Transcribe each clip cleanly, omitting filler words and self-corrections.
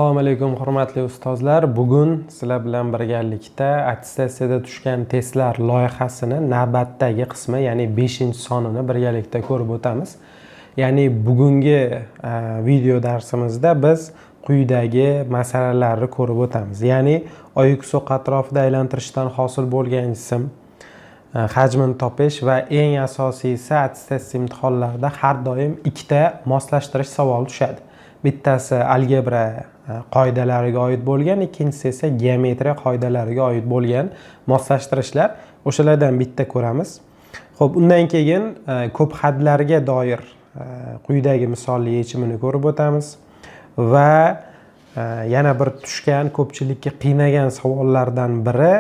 Assalomu alaykum hurmatli ustozlar. Bugun sizlar bilan birgalikda attestatsiyada tushgan testlar loyihasini navbatdagi qismi, ya'ni 5-sonini birgalikda ko'rib o'tamiz. Ya'ni bugungi video darsimizda biz quyidagi masalalarni ko'rib o'tamiz. Ya'ni oyoq so'q atrofida aylantirishdan hosil bo'lgan jism hajmini topish va eng asosiysi attestatsiya imtihonlarida har doim ikkita moslashtirish savoli tushadi. Bittasi algebra qoidalariga oid bo'lgan, ikkinchisi esa geometriya qoidalariga oid bo'lgan moslashtirishlar. O'shalardan bitta ko'ramiz. Xo'p, undan keyin ko'p hadlarga doir quyidagi misolli yechimini ko'rib o'tamiz va yana bir tushgan ko'pchilikka qiynagan savollardan biri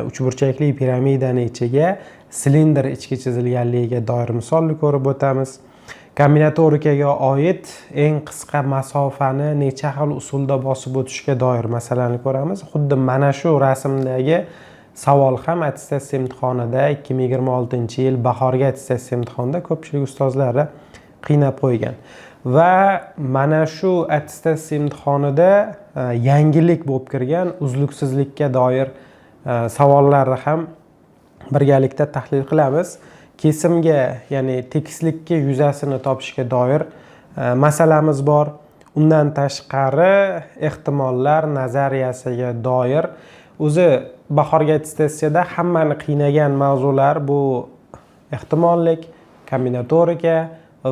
uchburchakli piramidani ichiga silindr ichki chizilganligiga doir misolni ko'rib o'tamiz. Kombinatorikaga oid eng qisqa masofani necha xil usulda bosib o'tishga doir masalani ko'ramiz. Xuddi mana shu rasmdagi savol ham attestatsiya imtihonida 2026-yil bahorgi attestatsiya imtihonida ko'pchilik ustozlarni qiynab qo'ygan. Va mana shu attestatsiya imtihonida yangilik bo'lib kirgan uzluksizlikka doir savollarni ham birgalikda tahlil qilamiz. Kesimga, ya'ni tekislikka yuzasini topishga doir masalamiz bor. Undan tashqari ehtimollar nazariyasiga doir o'zi bahorgi attestatsiyada hammani qiynagan mavzular bu ehtimollik, kombinatorika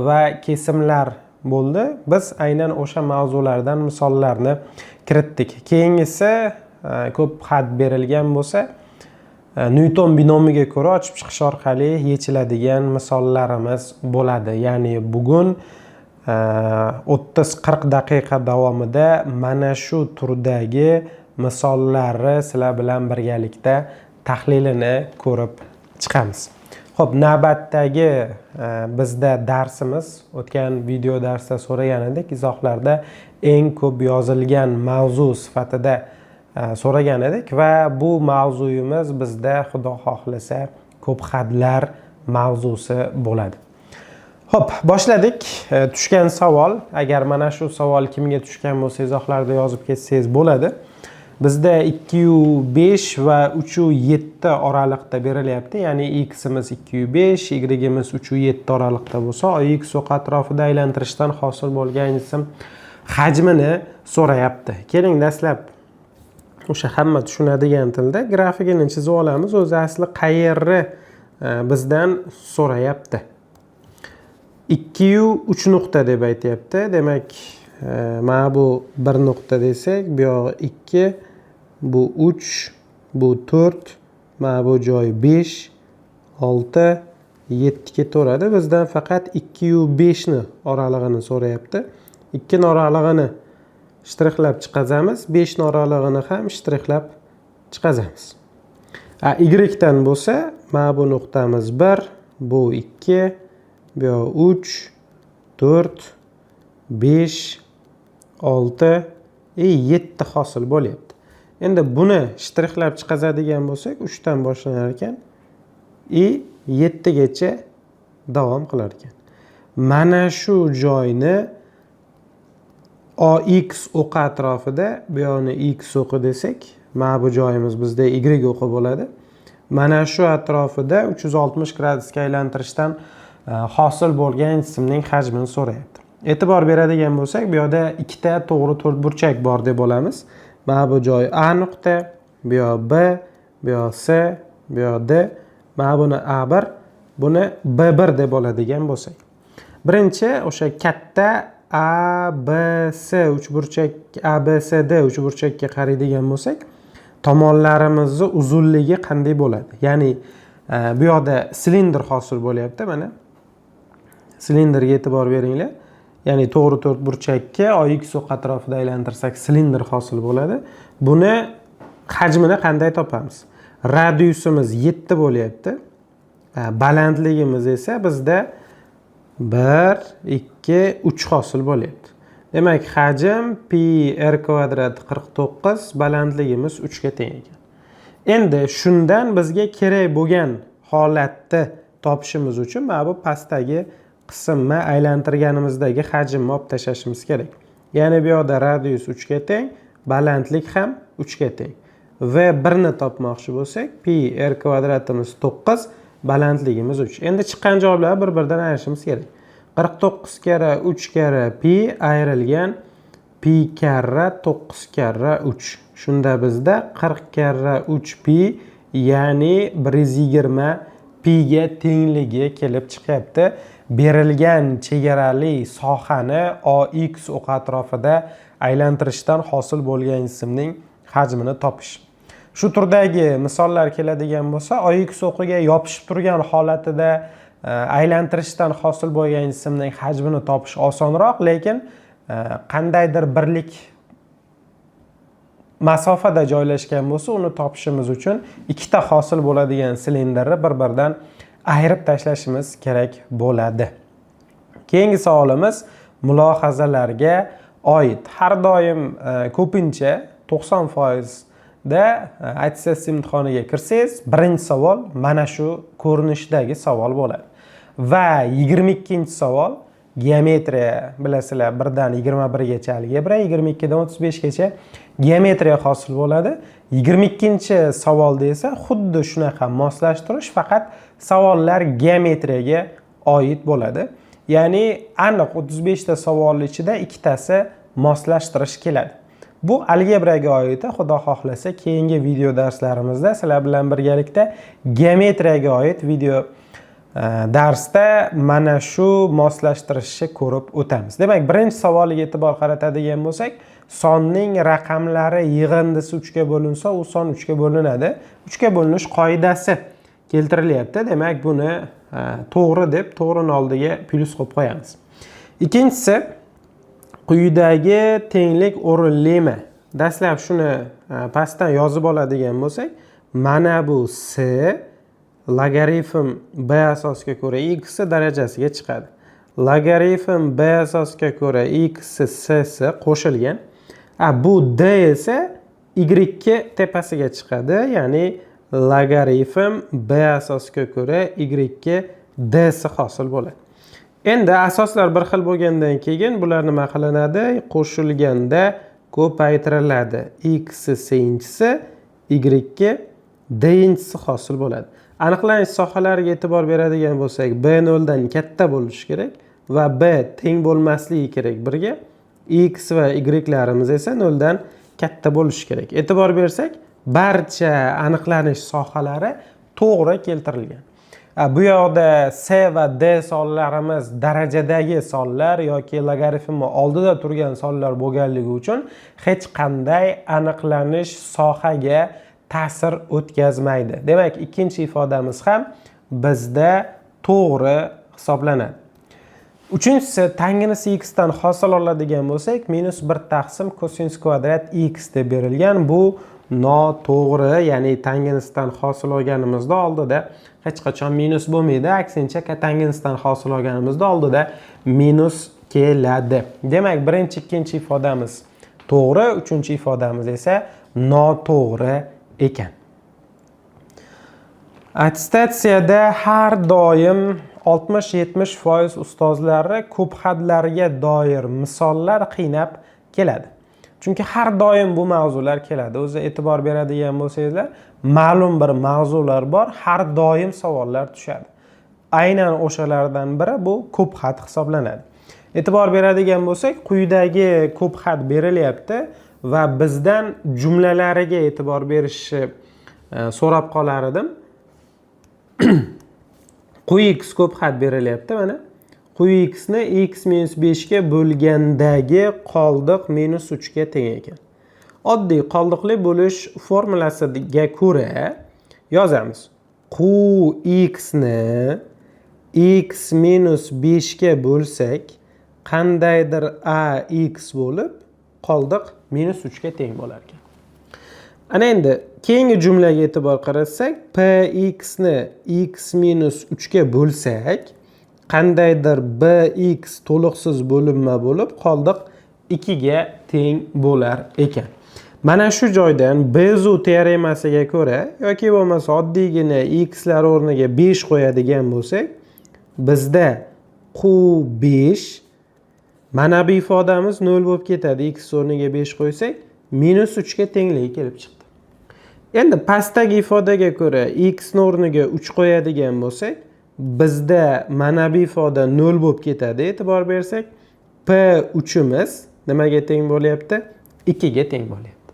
va kesimlar bo'ldi. Biz aynan o'sha mavzulardan misollarni kiritdik. Keyingisi ko'p xat berilgan bo'lsa, Newton binomiga ko'ra ochib chiqish orqali yechiladigan misollarimiz bo'ladi. Ya'ni bugun 30-40 daqiqa davomida mana shu turdagi misollarni sizlar bilan birgalikda tahlilini ko'rib chiqamiz. Xo'p, navbatdagi bizda darsimiz, o'tgan video darsda so'ragan edik, izohlarda eng ko'p yozilgan mavzu sifatida so'ragan edik va bu mavzuyimiz bizda xudo xohlasa ko'p hadlar mavzusi bo'ladi. Xo'p, boshladik. Tushgan savol, agar mana shu savol kimga tushgan bo'lsa izohlarda yozib ketsangiz bo'ladi. Bizda 2,5 va 3,7 oraliqda berilyapti. Ya'ni x'imiz 2,5, y'imiz 3,7 oraliqda bo'lsa, oyoq so'q atrofida aylantirishdan hosil bo'lgan jism hajmini so'rayapti. Keling, dastlab o'sha hamma tushunadigan tilda grafikini chizib olamiz. O'zi asli qayerni bizdan so'rayapti. 2,3 nuqta deb aytayapti. Demak, mana bu 1 nuqta desak, bu yoq 2, bu 3, bu 4, mana bu joy 5, 6, 7 ketaveradi. Bizdan faqat 2,5 ni oralig'ini so'rayapti. 2 ni oralig'ini shtrixlab chiqazamiz, 5 ni oralig'ini ham shtrixlab chiqazamiz. Y dan bo'lsa, mana bu nuqtamiz 1, bu 2, bu yoq 3, 4, 5, 6, 7 hosil bo'lyapti. Endi buni shtrixlab chiqazadigan bo'lsak, 3 dan boshlanar ekan, 7 gacha davom qilar ekan. Mana shu joyni OX o'qi atrofida, bu yoqni X o'qi desak, mana bu joyimiz bizda Y o'qi bo'ladi. Mana shu atrofida 360 gradusga aylantirishdan hosil bo'lgan jismning hajmini so'rayapti. E'tibor beradigan bo'lsak, bu yerda ikkita to'g'ri to'rtburchak bor deb olamiz. Mana bu joy A nuqta, bu yoq B, bu yoq C, bu yoq D. Mana buni A1, buni B1 deb oladigan bo'lsak. Birinchi o'sha katta ABC uchburchak ABCD uchburchakka qaraydigan bo'lsak, tomonlarimizni uzunligi qanday bo'ladi? Ya'ni bu yoqda silindr hosil bo'lyapti, mana. Silindrga e'tibor beringlar. Ya'ni to'g'ri to'rtburchakka oyoq so'q atrofida aylantirsak silindr hosil bo'ladi. Buni hajmini qanday topamiz? Radiusimiz 7 bo'lyapti. Balandligimiz esa bizda 1, 2, 3 hosil bo'lyapti. Demak, hajm pi r kvadrat 49, balandligimiz 3 ga teng ekan. Endi shundan bizga kerak bo'lgan holatni topishimiz uchun mana bu pastdagi qismni aylantirganimizdagi hajmni olib tashlashimiz kerak. Ya'ni bu yoqda radius 3 ga teng, balandlik ham 3 ga teng. Va 1 ni topmoqchi bo'lsak, pi r kvadratimiz 9, balandligimiz 3. Endi chiqqan javoblar bir-biridan ayirishimiz kerak. 49 karra 3 karra pi ayrilgan pi karra 9 karra 3. Shunda bizda 40 karra 3 pi, ya'ni 120 pi ga tengligi kelib chiqyapti. Berilgan chegarali sohani OX o'q atrofida aylantirishdan hosil bo'lgan jismning hajmini topish. Shu turdagi misollar keladigan bo'lsa, OX o'qiga yopishib turgan holatida aylantirishdan hosil bo'lgan jismning hajmini topish osonroq, lekin qandaydir birlik masofada joylashgan bo'lsa, uni topishimiz uchun ikkita hosil bo'ladigan silindrni bir-biridan ayirib tashlashimiz kerak bo'ladi. Keyingi savolimiz mulohazalarga oid. Har doim ko'pincha 90% da attestatsiya imtihoniga kirsangiz, birinchi savol mana shu ko'rinishdagi savol bo'ladi. Va 22-savol geometriya, bilasizlar, 1 dan 21 gacha algebra, 22 dan 35 gacha geometriya hosil bo'ladi. 22-savolda esa xuddi shunaqa moslashtirish, faqat savollar geometriyaga oid bo'ladi. Ya'ni aniq 35 ta savol ichida ikkitasi moslashtirish keladi. Bu algebraga oid, xudo xohlasa keyingi video darslarimizda sizlar bilan birgalikda geometriyaga oid video darsda mana shu moslashtirishni ko'rib o'tamiz. Demak, birinchi savoliga e'tibor qaratadigan bo'lsak, sonning raqamlari yig'indisi 3 ga bo'linsa, u son 3 ga bo'linadi. 3 ga bo'linish qoidasi keltirilyapti. Demak, buni to'g'ri deb to'g'rini oldiga plyus qo'yib qo'yamiz. Ikkinchisi, quyidagi tenglik o'rinlimi? Dastlab shuni pastdan yozib oladigan bo'lsak, mana bu s logaritm b asosiga ko'ra x darajasiga chiqadi. Logaritm b asosiga ko'ra x s qo'shilgan. Bu d esa y tepasiga chiqadi, ya'ni logaritm b asosiga ko'ra y d hosil bo'ladi. Endi asoslar bir xil bo'lgandan keyin bular nima qilinadi? Qo'shilganda ko'paytiriladi. X sinchisi y d-inchisi hosil bo'ladi. Aniqlanish sohalariga e'tibor beradigan bo'lsak, b0 dan katta bo'lishi kerak va b teng bo'lmasligi kerak 1 ga. X va y-larimiz esa 0 dan katta bo'lishi kerak. E'tibor bersak, barcha aniqlanish sohalari to'g'ri keltirilgan. Bu yoqda s va d sonlarimiz darajadagi sonlar yoki logaritmni oldida turgan sonlar bo'lganligi uchun hech qanday aniqlanish sohaga ta'sir o'tkazmaydi. Demak, ikkinchi ifodamiz ham bizda to'g'ri hisoblanadi. Uchinchisi, tangenisi x dan hosil oladigan bo'lsak, -1 taqsim kosinus kvadrat x deb berilgan. Bu noto'g'ri, ya'ni tangenisidan hosil olganimizda oldida hech qachon minus bo'lmaydi. Aksincha, tangenisidan hosil olganimizda oldida minus keladi. Demak, birinchi, ikkinchi ifodamiz to'g'ri, uchinchi ifodamiz esa noto'g'ri ekan. Attestatsiyada har doim 60-70% ustozlari ko'p xatlarga doir misollar qiynab keladi. Chunki har doim bu mavzular keladi. O'zi e'tibor beradigan bo'lsangizlar, ma'lum bir mavzular bor, har doim savollar tushadi. Aynan o'shalardan biri bu ko'p xat hisoblanadi. E'tibor beradigan bo'lsak, quyidagi ko'p xat berilyapti va bizdan jumlalariga e'tibor berishni so'rab qolar edim. Quyi x ko'p xat berilyapti mana. Quyi x ni x-5 ga bo'lgandagi qoldiq -3 ga teng ekan. Oddiy qoldiqli bo'lish formulasiga ko'ra yozamiz. Quyi x ni x-5 ga bo'lsak, qandaydir ax bo'lib, qoldiq -3 ga teng bo'lar ekan. Ana endi keyingi jumlaga e'tibor qaratsak, px ni x-3 ga bo'lsak, qandaydir bx to'liqsiz bo'linma bo'lib, qoldiq 2 ga teng bo'lar ekan. Mana shu joydan Bezu teoremasiga ko'ra yoki bo'lmasa oddiygina x lar o'rniga 5 qo'yadigan bo'lsak, bizda q5 Mana bu ifodamiz 0 bo'lib ketadi. X o'rniga 5 qo'ysak, -3 ga tengligi kelib chiqdi. Endi pastdagi ifodaga ko'ra x o'rniga 3 qo'yadigan bo'lsak, bizda mana bu ifoda 0 bo'lib ketadi. E'tibor bersak, P3 imiz nimaga teng bo'lyapti? 2 ga teng bo'lyapti.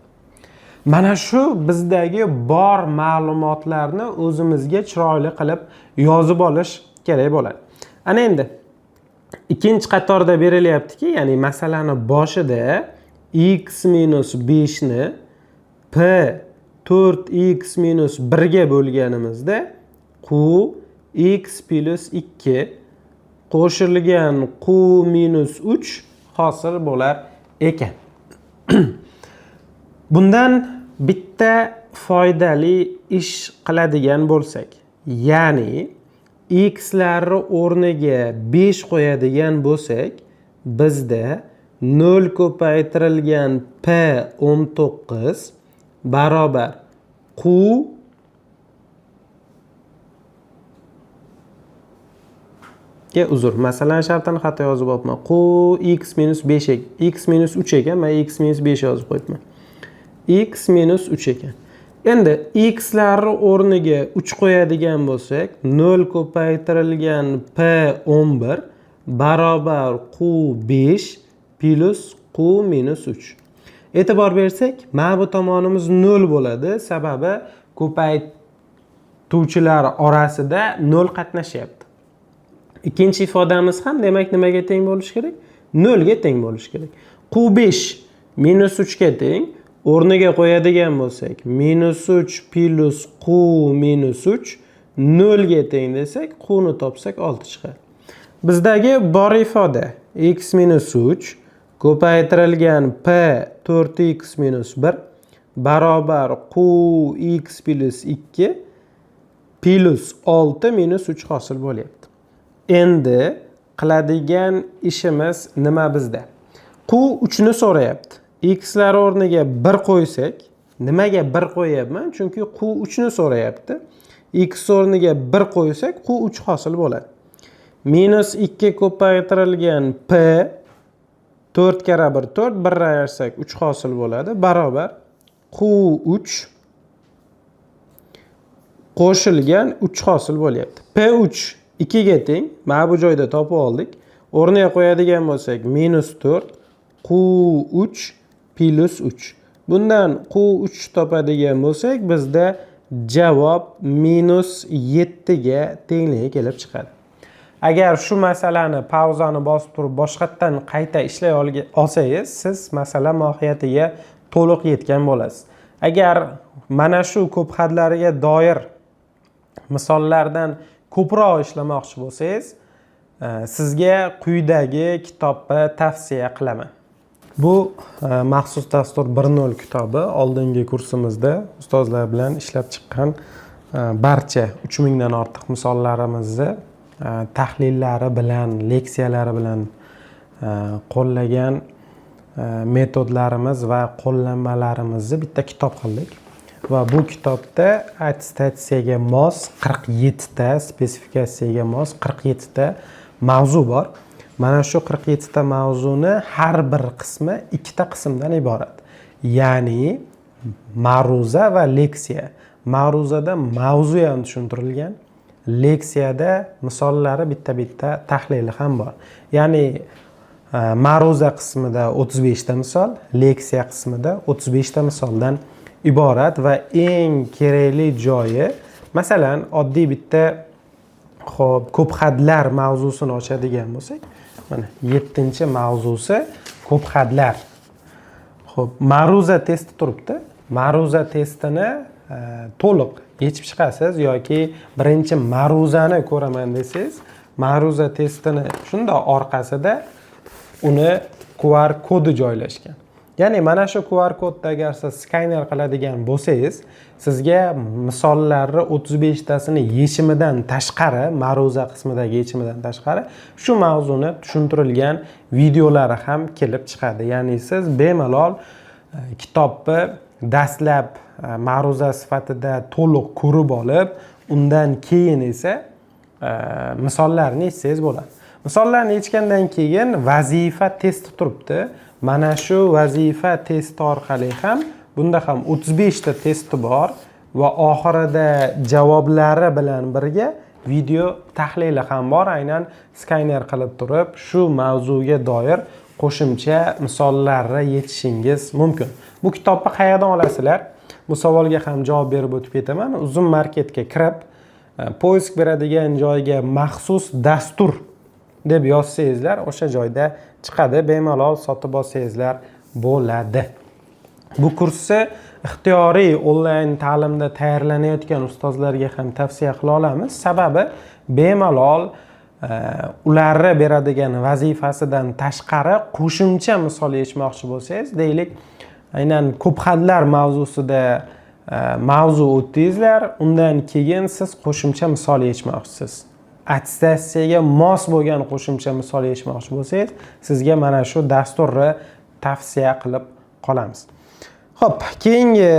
Mana shu bizdagi bor ma'lumotlarni o'zimizga chiroyli qilib yozib olish kerak bo'ladi. Ana endi ikkinchi qatorda berilyaptiki, ya'ni masalani boshida x - 5 ni p 4x - 1 ga bo'lganimizda q x + 2 qo'shilgan q - 3 hosil bo'lar ekan. Bundan bitta foydali ish qiladigan bo'lsak, ya'ni x larni o'rniga 5 qo'yadigan bo'lsak, bizda 0 ko'paytirilgan p19 barobar q masalan shartini xato yozib olibman. Q x - 5 x - 3 ekan, men x - 5 yozib qo'yibman. X - 3 ekan. Endi x larni o'rniga 3 qo'yadigan bo'lsak, 0 ko'paytirilgan p11 barobar q5 plus q - 3. E'tibor bersak, mana bu tomonimiz 0 bo'ladi, sababi ko'paytuvchilar orasida 0 qatnashyapti. Ikkinchi ifodamiz ham demak nimaga teng bo'lishi kerak? 0 ga teng bo'lishi kerak. q5 - 3 ga teng. O'rniga qo'yadigan bo'lsak, -3 plus q - 3 0 ga teng desak, q ni topsak 6 chiqadi. Bizdagi bor ifoda x - 3 ko'paytirilgan p 4x - 1 barobar q x plus 2 plus 6 - 3 hosil bo'lyapti. Endi qiladigan ishimiz nima bizda? Q 3 ni so'rayapti. X lar o'rniga 1 qo'ysak, nimaga 1 qo'yapman? Chunki q 3 ni so'rayapti. X o'rniga 1 qo'ysak, q 3 hosil bo'ladi. -2 ko'paytirilgan p 4 kara 1 4, 1 ayirsak 3 hosil bo'ladi. Barobar q3 qo'shilgan 3 hosil bo'lyapti. P3 2 ga teng. Mana bu joyda topib oldik. O'rniga qo'yadigan bo'lsak, -4 q3 plus 3. Bundan q3 topadigan bo'lsak, bizda javob -7 ga tengligi kelib chiqadi. Agar shu masalani pauzani bosib turib boshqatdan qayta ishlay olsangiz, siz masala mohiyatiga to'liq yetgan bo'lasiz. Agar mana shu ko'p xatlariga doir misollardan ko'proq ishlamoqchi bo'lsangiz, sizga quyidagi kitobni tavsiya qilaman. Bu maxsus dastur 1.0 kitobi oldingi kursimizda ustozlar bilan ishlab chiqqan barcha 3000 dan ortiq misollarimizni tahlillari bilan, leksiyalari bilan qo'llagan metodlarimiz va qo'llanmalarimizni bitta kitob qildik. Va bu kitobda attestatsiyaga mos 47 ta, spesifikatsiyaga mos 47 ta mavzu bor. Mana shu 47 ta mavzuni har bir qismi 2 ta qismdan iborat. Ya'ni ma'ruza va leksiya. Ma'ruzada mavzu ham tushuntirilgan, leksiyada misollari bitta-bitta tahlili ham bor. Ya'ni ma'ruza qismida 35 ta misol, leksiya qismida 35 ta misoldan iborat va eng kerakli joyi, masalan, oddiy bitta ko'p xadlar mavzusini ochadigan bo'lsak, mana 7-mavzusi ko'p xadlar. Xo'p, ma'ruza testi turibdi. Ma'ruza testini to'liq yechib chiqasiz yoki birinchi ma'ruzani ko'raman desangiz, ma'ruza testini shunda orqasida uni QR kodi joylashgan. Ya'ni mana shu QR kodda agar siz skaner qiladigan bo'lsangiz, sizga misollarni 35 tasini yechimidan tashqari, ma'ruza qismidagi yechimidan tashqari shu mavzuni tushuntirilgan videolari ham kelib chiqadi. Ya'ni siz bemalol kitobni dastlab ma'ruza sifatida to'liq ko'rib olib, undan keyin esa misollarni eshitsangiz bo'ladi. Misollarni yechgandan keyin vazifa testi turibdi. Mana shu vazifa testi orqali ham bunda ham 35 ta testi bor va oxirida javoblari bilan birga video tahlili ham bor. Aynan skaner qilib turib shu mavzuga doir qo'shimcha misollarni yechishingiz mumkin. Bu kitobni qayerdan olasizlar? Bu savolga ham javob berib o'tib ketaman. Uzun marketga kirib, poisk beradigan joyga maxsus dastur deb yozsangizlar, o'sha joyda chiqadi. Bemalol sotib olsangizlar bo'ladi. Bu kursni ixtiyoriy onlayn ta'limda tayyorlanayotgan ustozlarga ham tavsiya qila olamiz. Sababi bemalol ularga beradigan vazifasidan tashqari qo'shimcha misol yechmoqchi bo'lsangiz, deylik, aynan ko'p xatlar mavzusida mavzu o'tdingizlar, undan keyin siz qo'shimcha misol yechmoqchisiz. Attestatsiyaga mos bo'lgan qo'shimcha misol yechmoqchi bo'lsangiz, sizga mana shu dasturni tavsiya qilib qolamiz. Xo'p, keyingi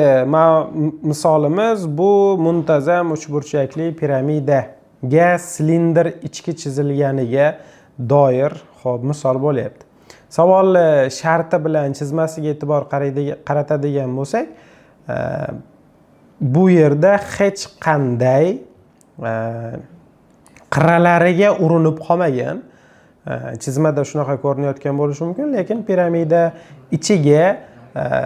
misolimiz bu muntazam uchburchakli piramidaga silindr ichki chizilganiga doir misol bo'lyapti. Savolni sharti bilan chizmasiga e'tibor qaratadigan bo'lsak, bu yerda hech qanday qirralariga urinib qolmagan. Chizmada shunaqa ko'rinayotgan bo'lishi mumkin, lekin piramida ichiga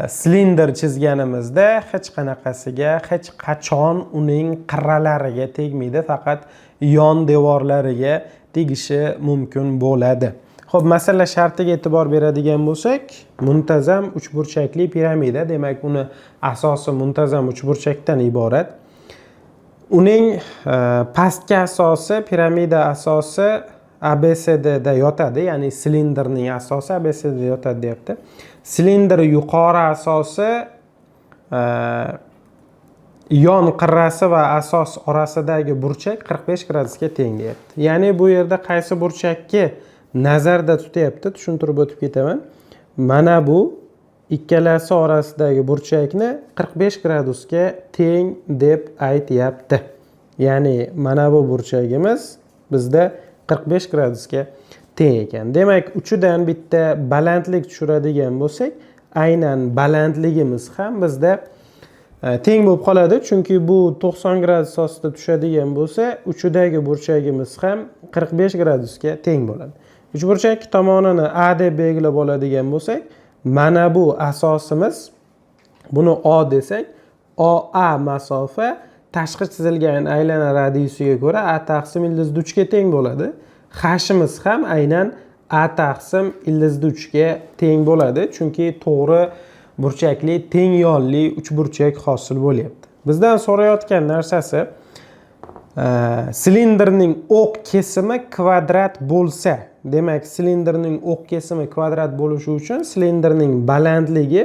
silindr chizganimizda hech qanaqasiga, hech qachon uning qirralariga tegmaydi, faqat yon devorlariga tegishi mumkin bo'ladi. Xo'p, masala shartiga e'tibor beradigan bo'lsak, muntazam uchburchakli piramida, demak uni asosi muntazam uchburchakdan iborat. Uning pastki asosi, piramida asosi ABCDda yotadi, ya'ni silindrning asosi ABCDda yotadi deyapti. Silindr yuqori asosi yon qirrasi va asos orasidagi burchak 45 gradusga teng deyapti. Ya'ni bu yerda qaysi burchakni nazarda tutyapti, tushuntirib o'tib ketaman. Mana bu ikkalasi orasidagi burchakni 45 gradusga teng deb aytyapti. Ya'ni mana bu burchagimiz bizda 45 gradusga teng ekan. Demak, uchidan bitta balandlik tushiradigan bo'lsak, aynan balandligimiz ham bizda teng bo'lib qoladi, chunki bu 90 gradus ostida tushadigan bo'lsa, uchidagi burchagimiz ham 45 gradusga teng bo'ladi. Uchburchak ikki tomonini A deb belgilab oladigan bo'lsak, mana bu asosimiz, buni O desak, OA masofa tashqi chizilgan aylana radiusiga ko'ra A taqsim ildiz 3 ga teng bo'ladi. H'imiz ham aynan A taqsim ildiz 3 ga teng bo'ladi, chunki to'g'ri burchakli teng yonli uchburchak hosil bo'lyapti. Bizdan so'rayotgan narsasi silindrning o'q kesimi kvadrat bo'lsa, demak silindrning o'q kesimi kvadrat bo'lishi uchun silindrning balandligi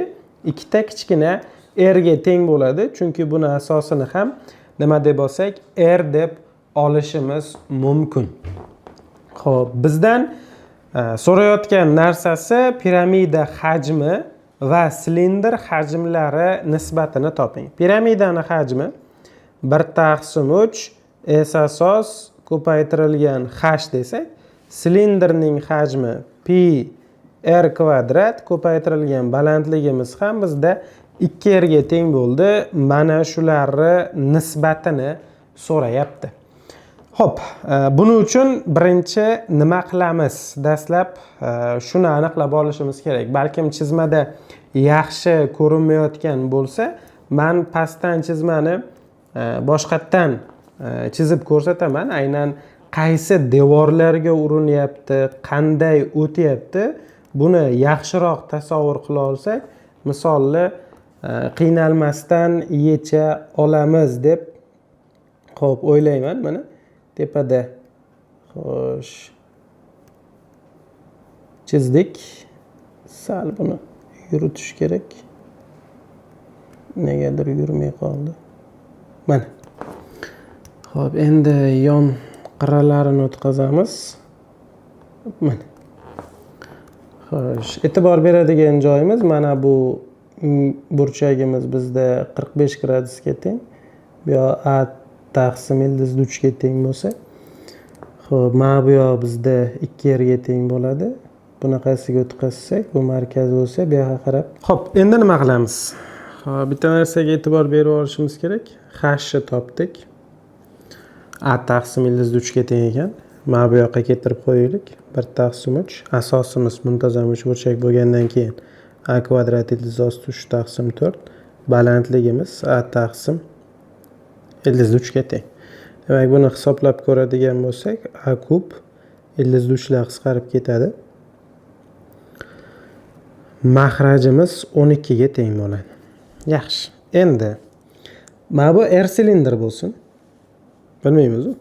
ikkita kichkina r ga teng bo'ladi, chunki buni asosini ham nima deb olsak, r deb olishimiz mumkin. Xo'p, bizdan so'rayotgan narsasi piramida hajmi va silindr hajmlari nisbatini toping. Piramidani hajmi 1/3 S asos ko'paytirilgan h desak, silindrning hajmi pi r kvadrat ko'paytirilgan balandligimiz ham bizda 2r ga teng bo'ldi. Mana shularni nisbatini so'rayapti. Xo'p, buning uchun birinchi nima qilamiz? Dastlab shuni aniqlab olishimiz kerak. Balkim chizmada yaxshi ko'rinmayotgan bo'lsa, men pastdan chizmani boshqatdan chizib ko'rsataman. Aynan qaysi devorlarga urinyapti, qanday o'tyapti, buni yaxshiroq tasavvur qila olsak, misolni qiynalmasdan yecha olamiz deb o'ylayman. Mana tepada xo'sh chizdik. Sal buni yuritish kerak. Negadir yurmay qoldi. Mana. Xo'p, endi yon qirralarini o'tkazamiz. Mana. Xo'sh, e'tibor beradigan joyimiz mana bu burchagimiz bizda 45 gradusga teng. Bu A taqsim ildiz 3 ga teng bo'lsa, Xo'p, mana bu yoq bizda 2 ga teng bo'ladi. Bunaqasiga o'tkazsak, bu markaz bo'lsa, bu yoqqa qarab. Xo'p, endi nima qilamiz? Xo'p, bitta narsaga e'tibor berib olishimiz kerak. H-ni topdik. A taqsim ildizli 3 ga teng ekan. Mana bu yoqqa keltirib qo'yaylik. 1 taqsim 3. Asosimiz muntazam uchburchak bo'lgandan keyin a kvadrat ildizli osti 3 taqsim 4. Balandligimiz a taqsim ildizli 3 ga teng. Demak, buni hisoblab ko'radigan bo'lsak, a kub ildizli 3 lar qisqarib ketadi. Mahrajimiz 12 ga teng bo'ladi. Yaxshi. Endi mana bu R silindr bo'lsin. Bilmaymiz-ku.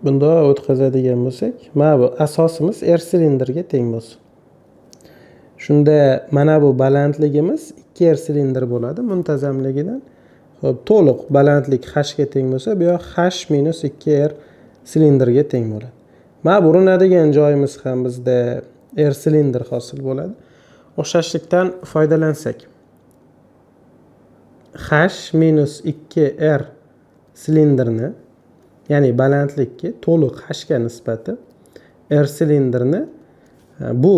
Bunda o'tkazadigan bo'lsak, mana bu asosimiz R silindrga teng bo'lsin. Shunda mana bu balandligimiz 2R silindr bo'ladi muntazamligidan. Xo'p, to'liq balandlik h ga teng bo'lsa, bu yoq h minus 2R silindrga teng bo'ladi. Mana bu urinadigan joyimiz ham bizda R silindr hosil bo'ladi. O'xshashlikdan foydalansak, h minus 2R silindrni, ya'ni balandlikka to'liq h ga nisbati R silindrni bu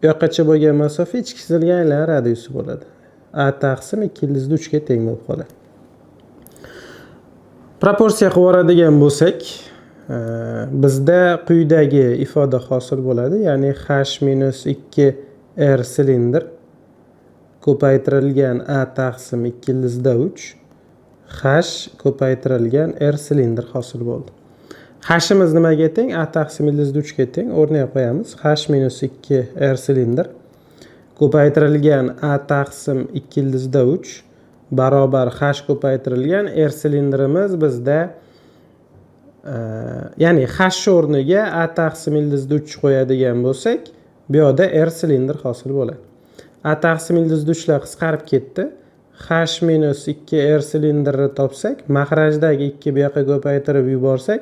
yoqqacha bo'lgan masofa ichki chizilgan aylanma radiusi bo'ladi. A taqsim 2 ildizli 3 ga teng bo'lib qoladi. Proporsiya qilib yuboradigan bo'lsak, bizda quyidagi ifoda hosil bo'ladi. Ya'ni h minus 2R silindr ko'paytirilgan a taqsim 2 ildizli 3 h ko'paytirilgan R silindr hosil bo'ldi. H'imiz nimaga teng? A taqsim ildizli 3 ga teng. O'rniga qo'yamiz. H minus 2 R silindr ko'paytirilgan A taqsim 2 ildizli 3 barobar H ko'paytirilgan R silindrimiz bizda ya'ni H o'rniga A taqsim ildizli 3 qo'yadigan bo'lsak, bu yoqda R silindr hosil bo'ladi. A taqsim ildizli 3 lar qisqarib ketdi. H minus 2 R silindrni topsak, mahrajdagi 2 bu yoqqa ko'paytirib yuborsak,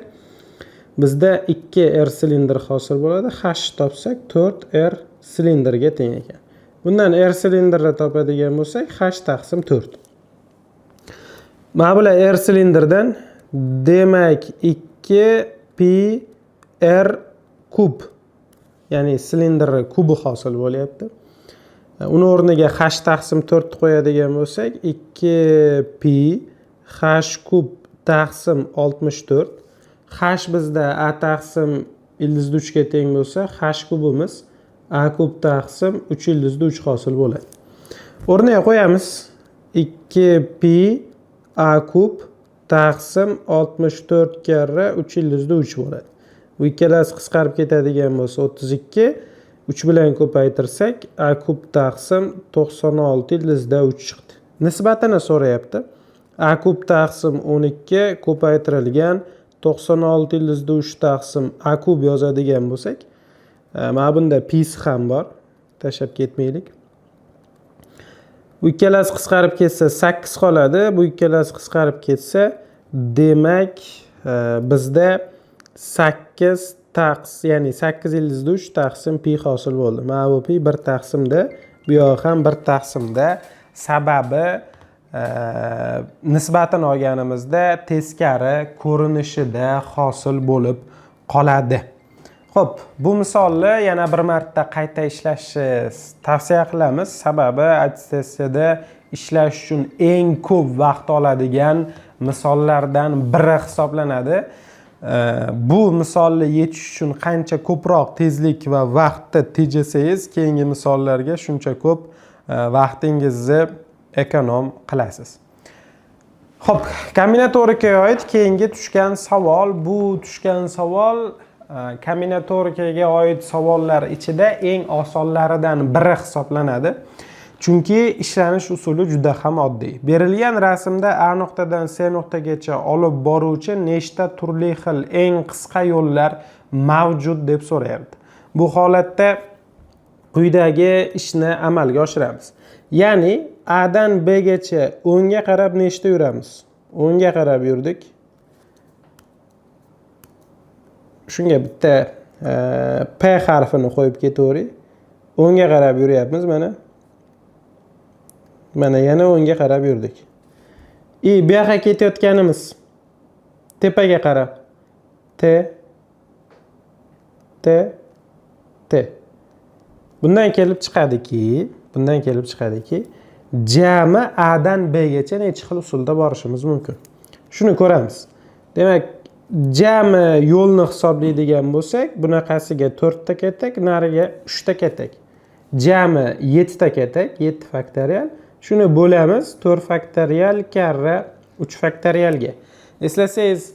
bizda 2 R silindr hosil bo'ladi. H topsak 4 R silindrga teng ekan. Bundan R silindrni topadigan bo'lsak, H taqsim 4. Mana bular R silindrdan demak 2 pi R kub, ya'ni silindr kubi hosil bo'lyapti. Uni o'rniga H taqsim 4 qo'yadigan bo'lsak, 2 pi H kub taqsim 64. H bizda A taqsim ildizli 3 ga teng bo'lsa, H kubimiz A kub taqsim 3 ildizli 3 hosil bo'ladi. O'rniga qo'yamiz. 2 pi A kub taqsim 64 karra 3 ildizli 3 bo'ladi. Bu ikkalasi qisqarib ketadigan bo'lsa 32, 3 bilan ko'paytirsak A kub taqsim 96 ildizli 3 chiqdi. Nisbatini so'rayapti. A kub taqsim 12 ko'paytirilgan 96 ildizli 3 taqsim A kub yozadigan bo'lsak, mana bunda pisi ham bor. Tashlab ketmaylik. Bu ikkalasi qisqarib ketsa 8 qoladi. Bu ikkalasi qisqarib ketsa, demak bizda 8 taqsim, ya'ni 8 ildizli 3 taqsim pi hosil bo'ldi. Mana bu pi 1 taqsimda, bu yoq ham 1 taqsimda. Sababi nisbatini olganimizda teskari ko'rinishida hosil bo'lib qoladi. Xo'p, bu misolni yana bir marta qayta ishlashni tavsiya qilamiz. Sababi attestatsiyada ishlash uchun eng ko'p vaqt oladigan misollardan biri hisoblanadi. Bu misolni yechish uchun qancha ko'proq tezlik va vaqtni tejasangiz, keyingi misollarga shuncha ko'p vaqtingizni ekonom qilasiz. Xo'p, kombinatorikaga oid keyingi tushgan savol. Bu tushgan savol kombinatorikaga oid savollar ichida eng osonlaridan biri hisoblanadi. Chunki ishlanish usuli juda ham oddiy. Berilgan rasmda A nuqtadan C nuqtagacha olib boruvchi nechta turli xil eng qisqa yo'llar mavjud deb so'rayapti. Bu holatda quyidagi ishni amalga oshiramiz. Ya'ni A dan B gacha o'ngga qarab nechta yuramiz? O'ngga qarab yurdik. Shunga bitta P harfini qo'yib ketavering. O'ngga qarab yuryapmiz mana. Mana yana o'ngga qarab yurdik. Bu yoqqa ketayotganimiz tepaga qarab. T, T, T. Bundan kelib chiqadiki, jami A'dan B'gacha necha xil usulda borishimiz mumkin. Shuni ko'ramiz. Demak, jami yo'lni hisoblaydigan bo'lsak, bunaqasiga 4 ta ketak, nariga 3 ta ketak. Jami 7 ta ketak, 7 faktorial. Shuni bo'lamiz 4 faktorial karra 3 faktorialga. Eslasangiz,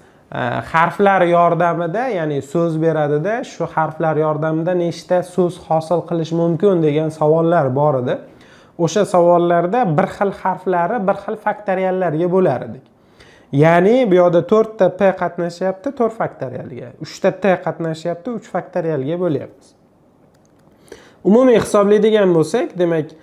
harflar yordamida, ya'ni so'z beradida, shu harflar yordamida nechta so'z hosil qilish mumkin degan savollar bor edi. O'sha savollarda bir xil harflari bir xil faktoriallarga bo'lar edik. Ya'ni bu yerda 4 ta p qatnashyapti 4 faktorialga, 3 ta t qatnashyapti 3 faktorialga bo'lyapmiz. Umumiy hisoblaydigan bo'lsak, demak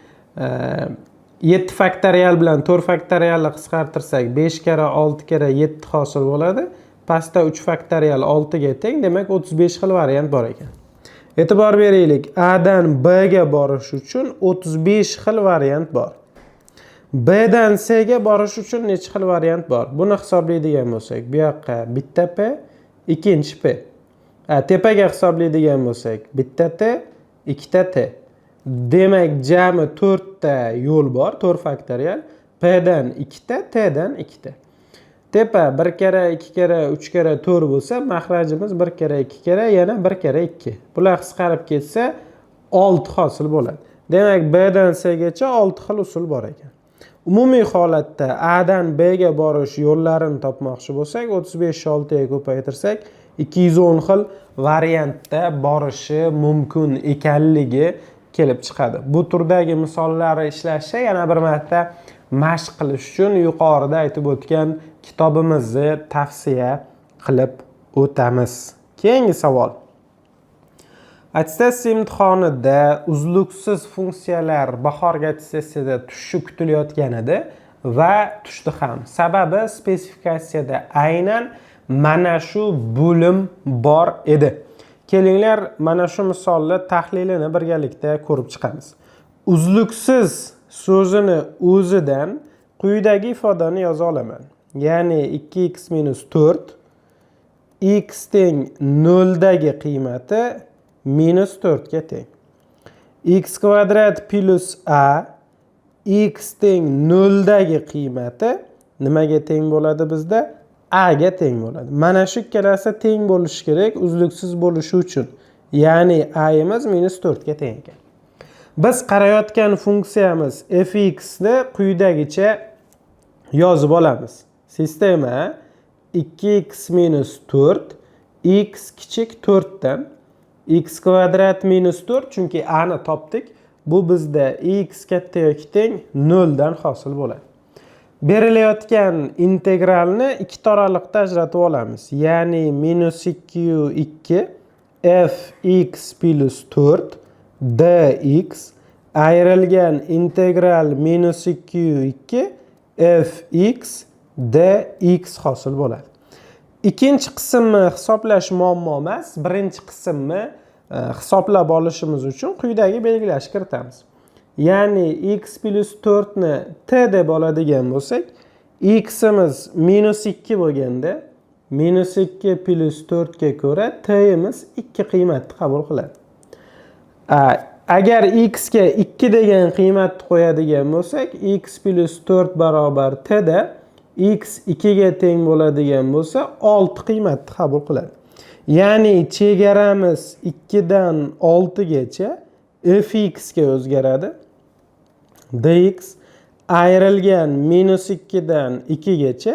7 faktorial bilan 4 faktorialni qisqartirsak 5 kara 6 kara 7 hosil bo'ladi. Pastda 3 faktorial 6 ga teng, demak 35 xil variant bor ekan. E'tibor beraylik, A dan B ga borish uchun 35 xil variant bor. B dan C ga borish uchun necha xil variant bor? Buni hisoblaydigan bo'lsak, bu yoqqa bitta P, ikkinchi P. Tepaga hisoblaydigan bo'lsak, bitta T, ikkita T. Demak, jami 4 ta yo'l bor, 4 faktorial. P dan 2 ta, T dan 2 ta. Tepa 1 kara, 2 kara, 3 kara 4 bo'lsa, mahrajimiz 1 kara, 2 kara, yana 1 kara 2. Bular qisqarib ketsa 6 hosil bo'ladi. Demak, B dan C gacha 6 xil usul bor ekan. Umumiy holatda A dan B ga borish yo'llarini topmoqchi bo'lsak, 35 ni 6 ga ko'paytirsak, 210 xil variantda borishi mumkin ekanligi kelib chiqadi. Bu turdagi misollarni ishlashda yana bir marta mashq qilish uchun yuqorida aytib o'tgan kitobimizni tavsiya qilib o'tamiz. Keyingi savol. Attestatsiya imtihonida uzluksiz funksiyalar bahorgi attestatsiyada tushishi kutilayotgan edi va tushdi ham. Sababi spesifikatsiyada aynan mana shu bo'lim bor edi. Kelinglar, mana shu misolni tahlilini birgalikda ko'rib chiqamiz. Uzluksiz so'zini o'zidan quyidagi ifodani yoza olaman. Ya'ni 2x - 4 x teng 0 dagi qiymati -4 ga teng. X kvadrat plus a x teng 0 dagi qiymati nimaga teng bo'ladi bizda? A ga teng bo'ladi. Mana shu ikkalasi teng bo'lishi kerak uzluksiz bo'lishi uchun. Ya'ni a imiz -4 ga teng ekan. Biz qarayotgan funksiyamiz fx ni quyidagicha yozib olamiz. Sistema 2x - 4 x kichik 4 dan x kvadrat -4, chunki a ni topdik. Bu bizda x katta yoki teng 0 dan hosil bo'ladi. Berilayotgan integralni ikkita oraliqda ajratib olamiz. Ya'ni -2 fx plus 4 dx ayrilgan integral -2 fx dx hosil bo'ladi. Ikkinchi qismni hisoblash muammo emas. Birinchi qismni hisoblab olishimiz uchun quyidagi belgilash kiritamiz. Ya'ni x plus 4 ni t deb oladigan bo'lsak, x imiz -2 bo'lganda, -2 plus 4 ga ko'ra t imiz 2 qiymatni qabul qiladi. Agar x ga 2 degan qiymatni qo'yadigan bo'lsak, x plus 4 barobar t da x 2 ga teng bo'ladigan bo'lsa, 6 qiymatni qabul qiladi. Ya'ni chegaramiz 2 dan 6 gacha fx ga o'zgaradi. dx ayrilgan -2 dan 2 gacha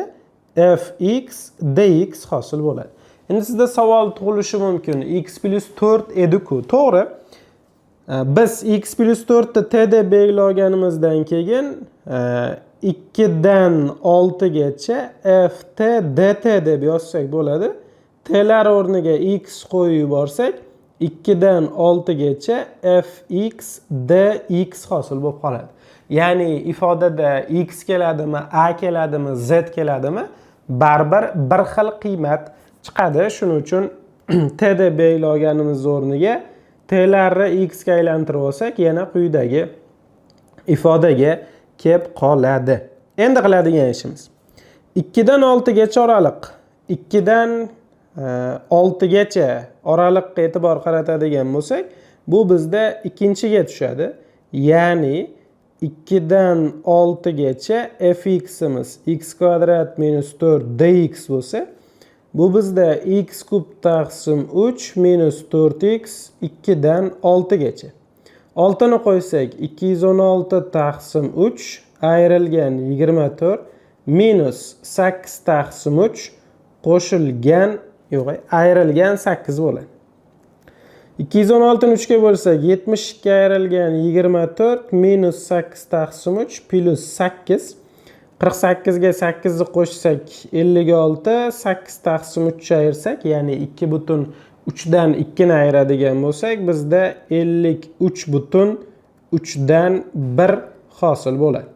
fx dx hosil bo'ladi. Endi sizda savol tug'ilishi mumkin. X plus 4 edi-ku. To'g'ri. Biz x plus 4 ni t deb belgilaganimizdan keyin 2 dan 6 gacha ft dt deb yozsak bo'ladi. T'lar o'rniga x qo'yib yuborsak 2 dan 6 gacha fx dx hosil bo'lib qoladi. Ya'ni ifodada x keladimi, a keladimi, z keladimi, baribir bir xil qiymat chiqadi. Shuning uchun t deb belgilaganimiz o'rniga t'larni x ga aylantirib olsak, yana quyidagi ifodaga kelib qoladi. Endi qiladigan ishimiz 2 dan 6 gacha oraliq. 2 dan 6 gacha oraliqqa e'tibor qaratadigan bo'lsak, bu bizda ikkinchiga tushadi. Ya'ni 2 dan 6 gacha fx'imiz x kvadrat minus 4 dx bo'lsa, bu bizda x kub taqsim 3 minus 4x 2 dan 6 gacha. 6 ni qo'ysak 216 taqsim 3 ayrilgan 24 minus 8 taqsim 3 qo'shilgan ayrilgan 8 bo'ladi. 216 ni 3 ga bo'lsak 72 ayrilgan 24 minus 8 taqsim 3 plus 8. 48 ga 8 ni qo'shsak 56, 8 taqsim 3 ayirsak, ya'ni 2 butun 3 dan 2 ni ayiradigan bo'lsak, bizda 53 butun 3 dan 1 hosil bo'ladi.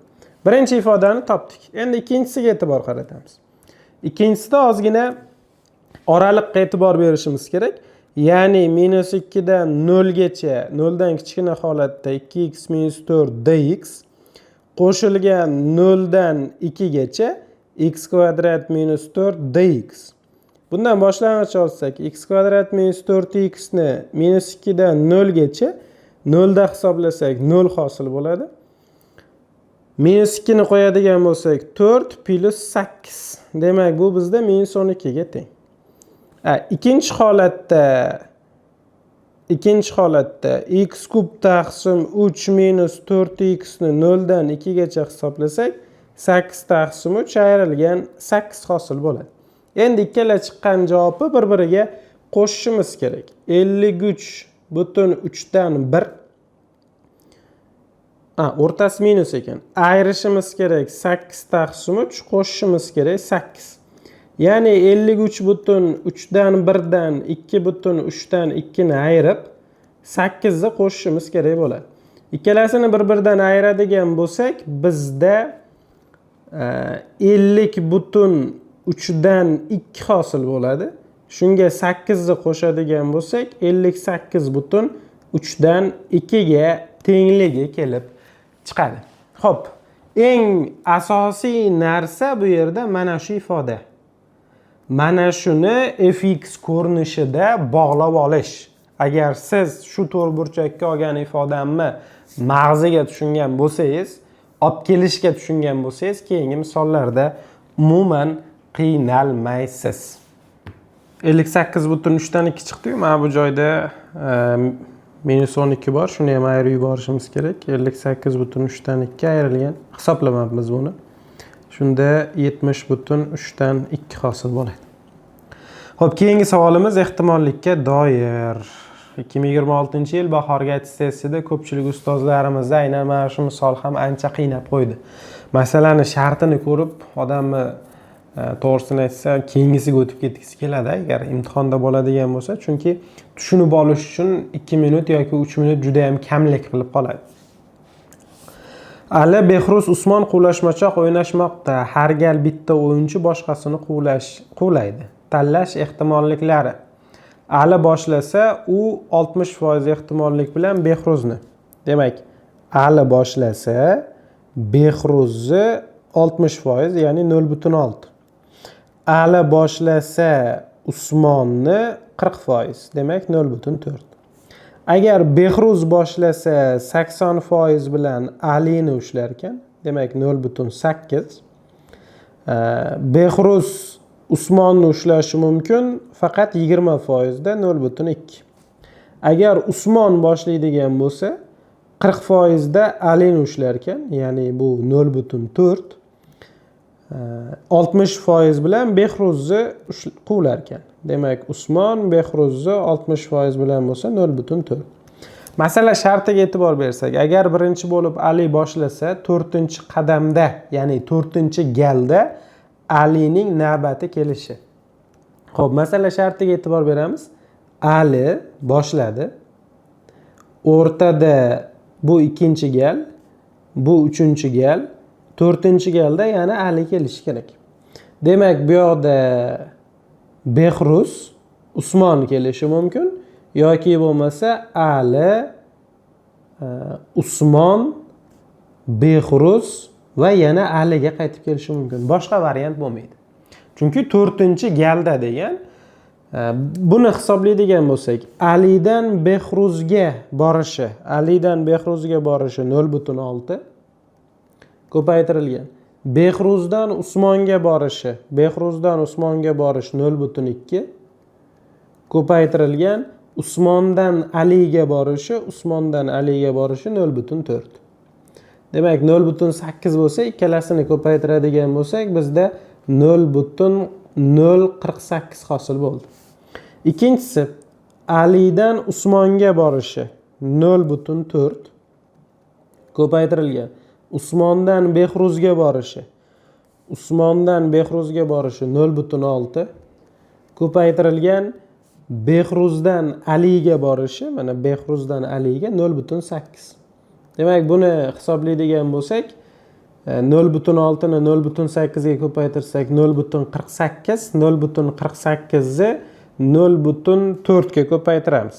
Birinchi ifodani topdik. Endi ikkinchisiga e'tibor qaratamiz. Ikkinchisida ozgina oraliqqa e'tibor berishimiz kerak. Ya'ni minus 2 dan 0 gacha, 0 dan kichkina holatda 2x minus 4 dx qo'shilgan 0 dan 2 gacha x kvadrat minus 4 dx. Bundan boshlang'ich olsak, x kvadrat minus 4x ni minus 2 dan 0 gacha 0 da hisoblasak 0 hosil bo'ladi. Minus 2 ni qo'yadigan bo'lsak 4 plus 8. Demak, bu bizda minus 12 ga teng. Ikkinchi holatda x kub taqsim 3 minus 4x ni 0 dan 2 gacha hisoblasak 8 taqsim 3 ayrilgan 8 hosil bo'ladi. Endi ikkala chiqqan javobni bir-biriga qo'shishimiz kerak. 53 butun 3 dan 1. O'rtasi minus ekan. Ayirishimiz kerak 8 taqsim 3, qo'shishimiz kerak 8. Ya'ni 53 butun 3 dan 1 dan 2 butun 3 dan 2 ni ayirib 8 ni qo'shishimiz kerak bo'ladi. Ikkalasini bir-biridan ayiradigan bo'lsak, bizda 50 butun 3 dan 2 hosil bo'ladi. Shunga 8 ni qo'shadigan bo'lsak, 58 butun 3 dan 2 ga tengligi kelib chiqadi. Xo'p, eng asosiy narsa bu yerda mana shu ifoda. Mana shuni fx ko'rinishida bog'lab olish. Agar siz shu to'rtburchakka olgan ifodamni mag'ziga tushungan bo'lsangiz, olib kelishga tushungan bo'lsangiz, keyingi misollarda umuman qiynalmaysiz. 58 butun 3 dan 2 chiqdi-yu, mana bu joyda minus 12 bor. Shuni ham ayirib yuborishimiz kerak. 58 butun 3 dan 2 ayrilgan. Hisoblamabmiz buni. Shunda 70 butun 3 dan 2 hosil bo'ladi. Xo'p, keyingi savolimiz ehtimollikka doir. 2026-yil bahorgi attestatsiyada ko'pchilik ustozlarimizni aynan mana shu misol ham ancha qiynab qo'ydi. Masalani shartini ko'rib, odamni to'g'risini aytsa, keyingisiga o'tib ketgisi keladi agar imtihonda bo'ladigan bo'lsa, chunki tushunib olish uchun 2 minut yoki 3 minut juda ham kamlik qilib qoladi. Ali, Behruz, Usmon quvlashmachoq o'ynashmoqda. Har gal bitta o'yinchi boshqasini quvlaydi. Tanlash ehtimolliklari. Ali boshlasa, u 60% ehtimollik bilan Behruzni. Demak, Ali boshlasa, Behruzni 60%, ya'ni 0.6. Ali boshlasa, Usmonni 40%, demak 0.4. Agar Behruz boshlasa 80% bilan Alini ushlar ekan, demak 0.8. Behruz Usmonni ushlashi mumkin, faqat 20% da 0.2. Agar Usmon boshlaydigan bo'lsa, 40% da Alini ushlar ekan, ya'ni bu 0.4. 60% bilan Behruzni quvlar ekan. Demak, Usmon Behruzni 60% bilan bo'lsa 0.4. Masala shartiga e'tibor bersak, agar birinchi bo'lib Ali boshlasa, 4-qadamda, ya'ni 4-galda Alining navbati kelishi. Xo'p, masala shartiga e'tibor beramiz. Ali boshladi. O'rtada bu 2-gal, bu 3-gal, 4-galda yana Ali kelishi kerak. Demak, bu yoqda Behruz, Usmon kelishi mumkin yoki bo'lmasa Ali, Usmon, Behruz va yana Aliga qaytib kelishi mumkin. Boshqa variant bo'lmaydi. Chunki 4-galda degan Buni hisoblaydigan bo'lsak, Alidan Behruzga borishi, 0,6 ko'paytirilgan. Behruzdan Usmonga borishi, 0,2 ko'paytirilgan. Usmondan Aliga borishi, 0,4. Demak, 0,8 bo'lsa, ikkalasini ko'paytiradigan bo'lsak, bizda 0,048 hosil bo'ldi. Ikkinchisi, Alidan Usmonga borishi 0,4 ko'paytirilgan. Usmondan Behruzga borishi 0,6 ko'paytirilgan. Behruzdan Aliga borishi, mana Behruzdan Aliga 0,8. Demak, buni hisoblaydigan bo'lsak, 0,6 ni 0,8 ga ko'paytirsak 0,48, 0,48 ni 0,4 ga ko'paytiramiz.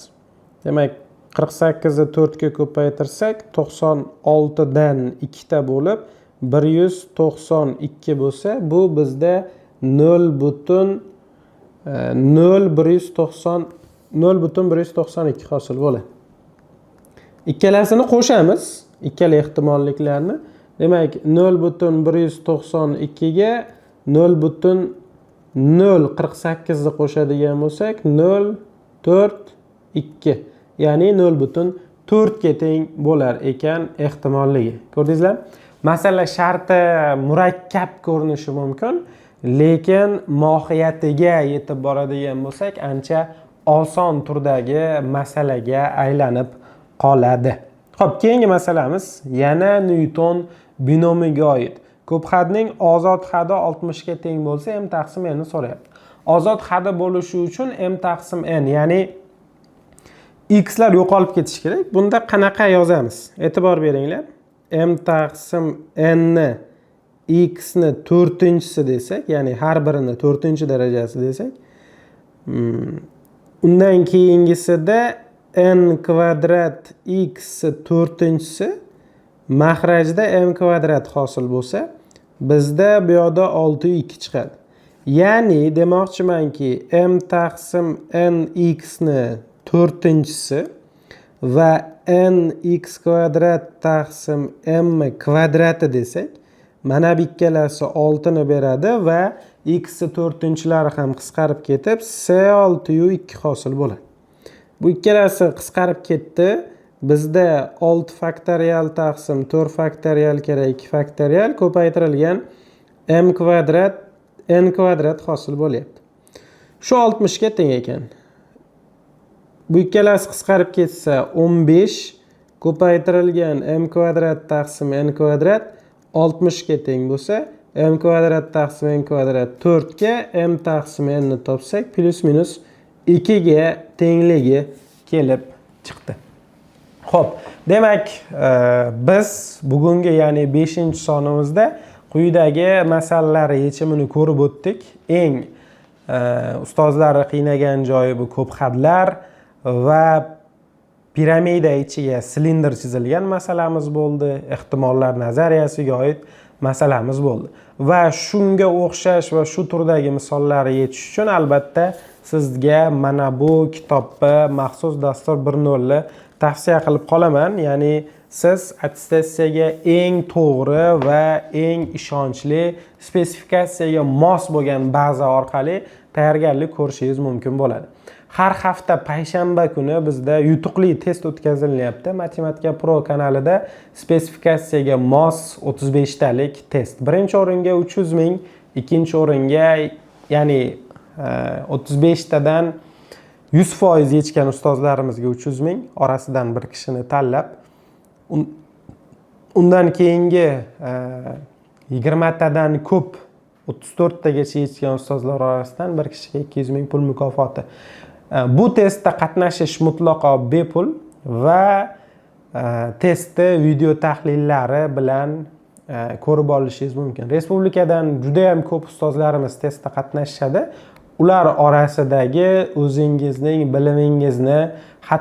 Demak, 48 ni 4 ga ko'paytirsak 96 dan 2 ta bo'lib 192 bo'lsa, bu bizda 0,192 hosil bo'ladi. Ikkalasini qo'shamiz, ikkala ehtimolliklarni. Demak, 0,192 ga 0,048 ni qo'shadigan bo'lsak 0,42, ya'ni 0,4 ga teng bo'lar ekan ehtimolligi. Ko'rdingizlar? Masala sharti murakkab ko'rinishi mumkin, lekin mohiyatiga yetib boradigan bo'lsak, ancha oson turdagi masalaga aylanib qoladi. Xo'p, keyingi masalamiz yana Newton binomiga oid. Ko'p hadning ozod hadi 60 ga teng bo'lsa, m taqsim n ni so'rayapti. Ozod hadi bo'lishi uchun m taqsim n, ya'ni x lar yo'qolib ketishi kerak. Bunda qanaqa yozamiz? E'tibor beringlar. M taqsim n ni x ni 4-chisi desak, ya'ni har birini 4-darajasi desak, undan keyingisida n kvadrat x 4-chisi mahrajda m kvadrat hosil bo'lsa, bizda bu yoqda 6x chiqadi. Ya'ni demoqchimanki, m taqsim n x ni 4-chisi va n x kvadrat taqsim m kvadrati desak, mana bu ikkalasi 6 ni beradi va x 4-lari ham qisqarib ketib, C6U2 hosil bo'ladi. Bu ikkalasi qisqarib ketdi. Bizda 6 faktorial taqsim 4 faktorial kerak, 2 faktorial ko'paytirilgan m kvadrat n kvadrat hosil bo'lyapti. Shu 60 ga teng ekan. Bu ikkalasi qisqarib ketsa 15 ko'paytirilgan m kvadrat taqsim n kvadrat 60 ga teng bo'lsa, m kvadrat taqsim n kvadrat 4 ga m taqsim n ni topsak, plus minus 2 ga tengligi kelib chiqdi. Xo'p, demak, biz bugungi, ya'ni 5-sonimizda quyidagi masalalar yechimini ko'rib o'tdik. Eng ustozlarni qiynagan joyi bu ko'p hadlar va piramida ichiga silindr chizilgan masalamiz bo'ldi. Ehtimollar nazariyasiga oid masalamiz bo'ldi. Va shunga o'xshash va shu turdagi misollarni yechish uchun albatta sizga mana bu kitobni maxsus dastur 1.0 tavsiya qilib qolaman. Ya'ni siz attestatsiyaga eng to'g'ri va eng ishonchli spesifikatsiyaga mos bo'lgan baza orqali tayyorgarlik ko'rishingiz mumkin bo'ladi. Har hafta payshanba kuni bizda yutuqli test o'tkazilyapti. Matematika Pro kanalida spesifikatsiyaga mos 35 talik test. Birinchi o'ringa 300 ming, ikkinchi o'ringa, ya'ni 35 tadan 100% yechgan ustozlarimizga 300 ming, orasidan bir kishini tanlab, undan keyingi 20 tadan ko'p 34 tagacha yechgan ustozlar orasidan bir kishiga 200 ming pul mukofoti. Bu testda qatnashish mutlaqo bepul va testni video tahlillari bilan ko'rib olishingiz mumkin. Respublikadan juda ham ko'p ustozlarimiz testda qatnashadi. Ular orasidagi o'zingizning bilimingizni,